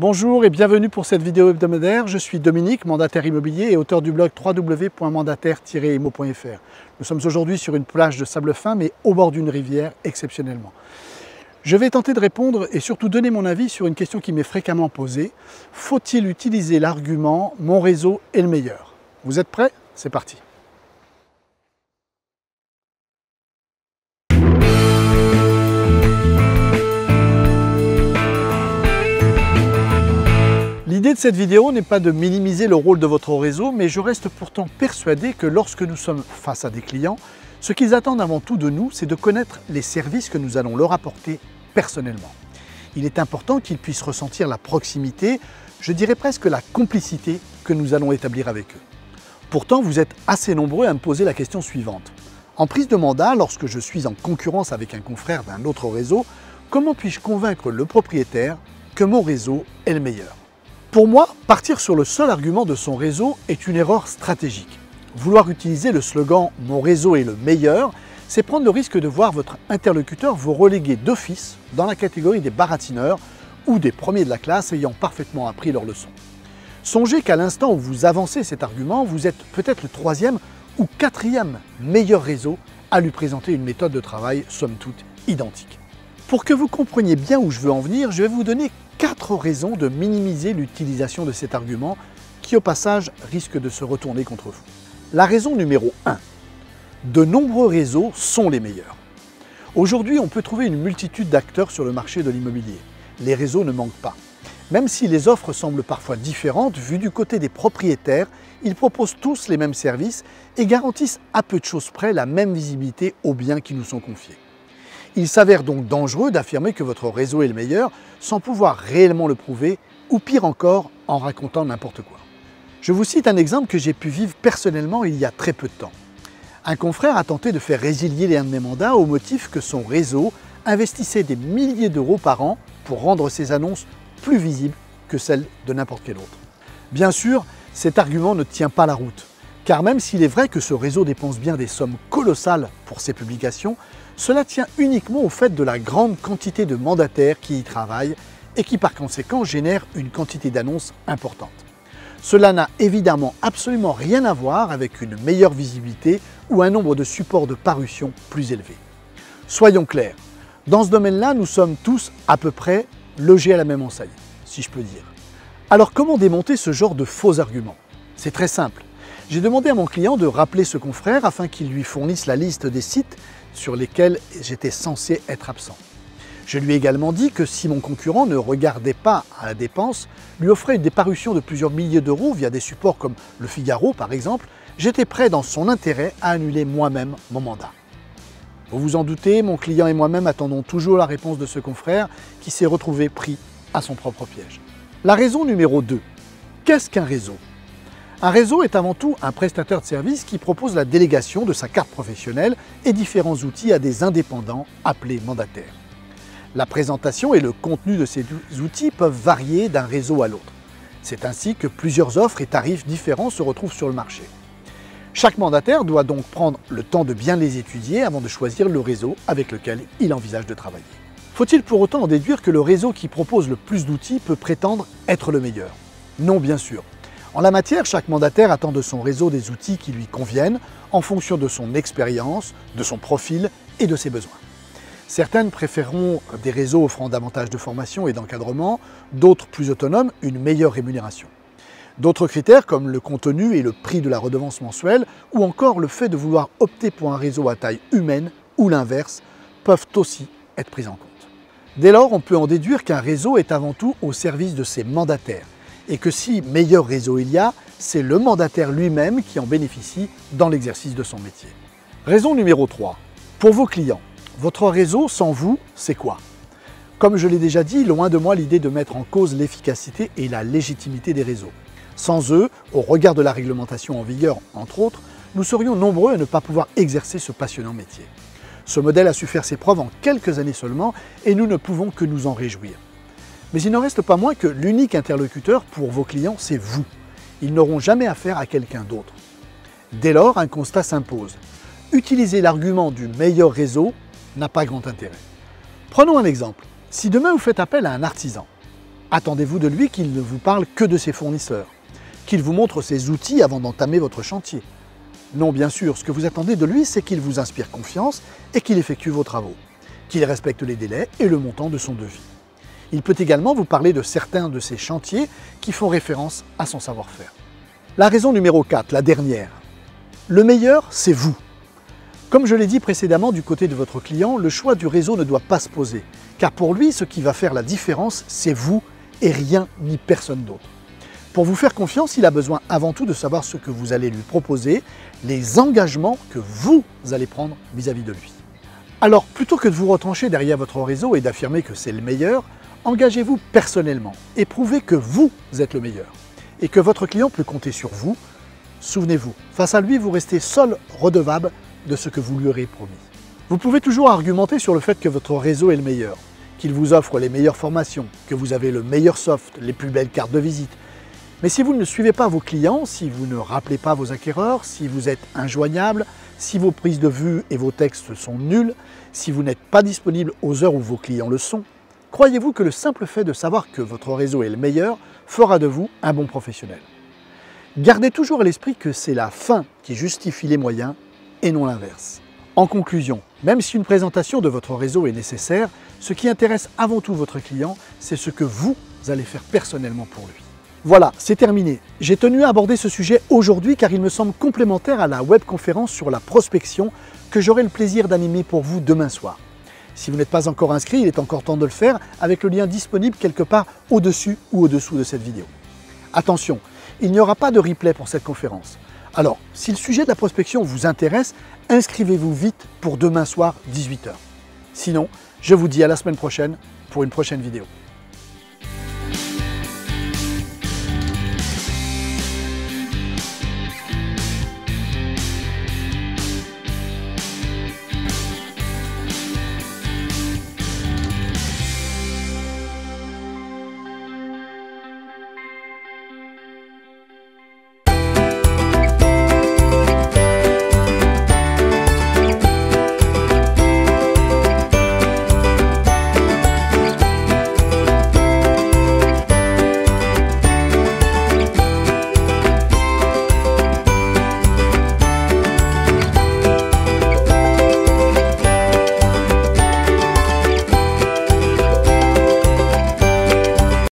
Bonjour et bienvenue pour cette vidéo hebdomadaire. Je suis Dominique, mandataire immobilier et auteur du blog www.mandataire-immo.fr. Nous sommes aujourd'hui sur une plage de sable fin, mais au bord d'une rivière, exceptionnellement. Je vais tenter de répondre et surtout donner mon avis sur une question qui m'est fréquemment posée. Faut-il utiliser l'argument « mon réseau est le meilleur » ? Vous êtes prêts ? C'est parti. L'idée de cette vidéo n'est pas de minimiser le rôle de votre réseau, mais je reste pourtant persuadé que lorsque nous sommes face à des clients, ce qu'ils attendent avant tout de nous, c'est de connaître les services que nous allons leur apporter personnellement. Il est important qu'ils puissent ressentir la proximité, je dirais presque la complicité que nous allons établir avec eux. Pourtant, vous êtes assez nombreux à me poser la question suivante. En prise de mandat, lorsque je suis en concurrence avec un confrère d'un autre réseau, comment puis-je convaincre le propriétaire que mon réseau est le meilleur ? Pour moi, partir sur le seul argument de son réseau est une erreur stratégique. Vouloir utiliser le slogan « mon réseau est le meilleur », c'est prendre le risque de voir votre interlocuteur vous reléguer d'office dans la catégorie des baratineurs ou des premiers de la classe ayant parfaitement appris leur leçon. Songez qu'à l'instant où vous avancez cet argument, vous êtes peut-être le 3e ou 4e meilleur réseau à lui présenter une méthode de travail somme toute identique. Pour que vous compreniez bien où je veux en venir, je vais vous donner 4 raisons de minimiser l'utilisation de cet argument qui au passage risque de se retourner contre vous. La raison numéro 1. De nombreux réseaux sont les meilleurs. Aujourd'hui, on peut trouver une multitude d'acteurs sur le marché de l'immobilier. Les réseaux ne manquent pas. Même si les offres semblent parfois différentes, vu du côté des propriétaires, ils proposent tous les mêmes services et garantissent à peu de choses près la même visibilité aux biens qui nous sont confiés. Il s'avère donc dangereux d'affirmer que votre réseau est le meilleur sans pouvoir réellement le prouver ou pire encore en racontant n'importe quoi. Je vous cite un exemple que j'ai pu vivre personnellement il y a très peu de temps. Un confrère a tenté de faire résilier l'un de mes mandats au motif que son réseau investissait des milliers d'euros par an pour rendre ses annonces plus visibles que celles de n'importe quel autre. Bien sûr, cet argument ne tient pas la route, car même s'il est vrai que ce réseau dépense bien des sommes colossales pour ses publications, cela tient uniquement au fait de la grande quantité de mandataires qui y travaillent et qui par conséquent génèrent une quantité d'annonces importante. Cela n'a évidemment absolument rien à voir avec une meilleure visibilité ou un nombre de supports de parution plus élevé. Soyons clairs, dans ce domaine-là, nous sommes tous à peu près logés à la même enseigne, si je peux dire. Alors comment démonter ce genre de faux arguments? C'est très simple. J'ai demandé à mon client de rappeler ce confrère afin qu'il lui fournisse la liste des sites sur lesquels j'étais censé être absent. Je lui ai également dit que si mon concurrent ne regardait pas à la dépense, lui offrait des parutions de plusieurs milliers d'euros via des supports comme Le Figaro par exemple, j'étais prêt dans son intérêt à annuler moi-même mon mandat. Vous vous en doutez, mon client et moi-même attendons toujours la réponse de ce confrère qui s'est retrouvé pris à son propre piège. La raison numéro 2. Qu'est-ce qu'un réseau ? Un réseau est avant tout un prestataire de services qui propose la délégation de sa carte professionnelle et différents outils à des indépendants appelés mandataires. La présentation et le contenu de ces outils peuvent varier d'un réseau à l'autre. C'est ainsi que plusieurs offres et tarifs différents se retrouvent sur le marché. Chaque mandataire doit donc prendre le temps de bien les étudier avant de choisir le réseau avec lequel il envisage de travailler. Faut-il pour autant en déduire que le réseau qui propose le plus d'outils peut prétendre être le meilleur? Non, bien sûr. En la matière, chaque mandataire attend de son réseau des outils qui lui conviennent en fonction de son expérience, de son profil et de ses besoins. Certaines préféreront des réseaux offrant davantage de formation et d'encadrement, d'autres plus autonomes, une meilleure rémunération. D'autres critères comme le contenu et le prix de la redevance mensuelle ou encore le fait de vouloir opter pour un réseau à taille humaine ou l'inverse peuvent aussi être pris en compte. Dès lors, on peut en déduire qu'un réseau est avant tout au service de ses mandataires et que si meilleur réseau il y a, c'est le mandataire lui-même qui en bénéficie dans l'exercice de son métier. Raison numéro 3. Pour vos clients, votre réseau sans vous, c'est quoi? Comme je l'ai déjà dit, loin de moi l'idée de mettre en cause l'efficacité et la légitimité des réseaux. Sans eux, au regard de la réglementation en vigueur entre autres, nous serions nombreux à ne pas pouvoir exercer ce passionnant métier. Ce modèle a su faire ses preuves en quelques années seulement et nous ne pouvons que nous en réjouir. Mais il n'en reste pas moins que l'unique interlocuteur pour vos clients, c'est vous. Ils n'auront jamais affaire à quelqu'un d'autre. Dès lors, un constat s'impose. Utiliser l'argument du meilleur réseau n'a pas grand intérêt. Prenons un exemple. Si demain vous faites appel à un artisan, Attendez-vous de lui qu'il ne vous parle que de ses fournisseurs, qu'il vous montre ses outils avant d'entamer votre chantier. Non, bien sûr, ce que vous attendez de lui, c'est qu'il vous inspire confiance et qu'il effectue vos travaux, qu'il respecte les délais et le montant de son devis. Il peut également vous parler de certains de ses chantiers qui font référence à son savoir-faire. La raison numéro 4, la dernière. Le meilleur, c'est vous. Comme je l'ai dit précédemment, du côté de votre client, le choix du réseau ne doit pas se poser, car pour lui, ce qui va faire la différence, c'est vous et rien ni personne d'autre. Pour vous faire confiance, il a besoin avant tout de savoir ce que vous allez lui proposer, les engagements que vous allez prendre vis-à-vis de lui. Alors, plutôt que de vous retrancher derrière votre réseau et d'affirmer que c'est le meilleur, engagez-vous personnellement et prouvez que vous êtes le meilleur et que votre client peut compter sur vous. Souvenez-vous, face à lui, vous restez seul redevable de ce que vous lui aurez promis. Vous pouvez toujours argumenter sur le fait que votre réseau est le meilleur, qu'il vous offre les meilleures formations, que vous avez le meilleur soft, les plus belles cartes de visite. Mais si vous ne suivez pas vos clients, si vous ne rappelez pas vos acquéreurs, si vous êtes injoignable, si vos prises de vue et vos textes sont nuls, si vous n'êtes pas disponible aux heures où vos clients le sont, croyez-vous que le simple fait de savoir que votre réseau est le meilleur fera de vous un bon professionnel? Gardez toujours à l'esprit que c'est la fin qui justifie les moyens et non l'inverse. En conclusion, même si une présentation de votre réseau est nécessaire, ce qui intéresse avant tout votre client, c'est ce que vous allez faire personnellement pour lui. Voilà, c'est terminé. J'ai tenu à aborder ce sujet aujourd'hui car il me semble complémentaire à la webconférence sur la prospection que j'aurai le plaisir d'animer pour vous demain soir. Si vous n'êtes pas encore inscrit, il est encore temps de le faire avec le lien disponible quelque part au-dessus ou au-dessous de cette vidéo. Attention, il n'y aura pas de replay pour cette conférence. Alors, si le sujet de la prospection vous intéresse, inscrivez-vous vite pour demain soir 18 h. Sinon, je vous dis à la semaine prochaine pour une prochaine vidéo.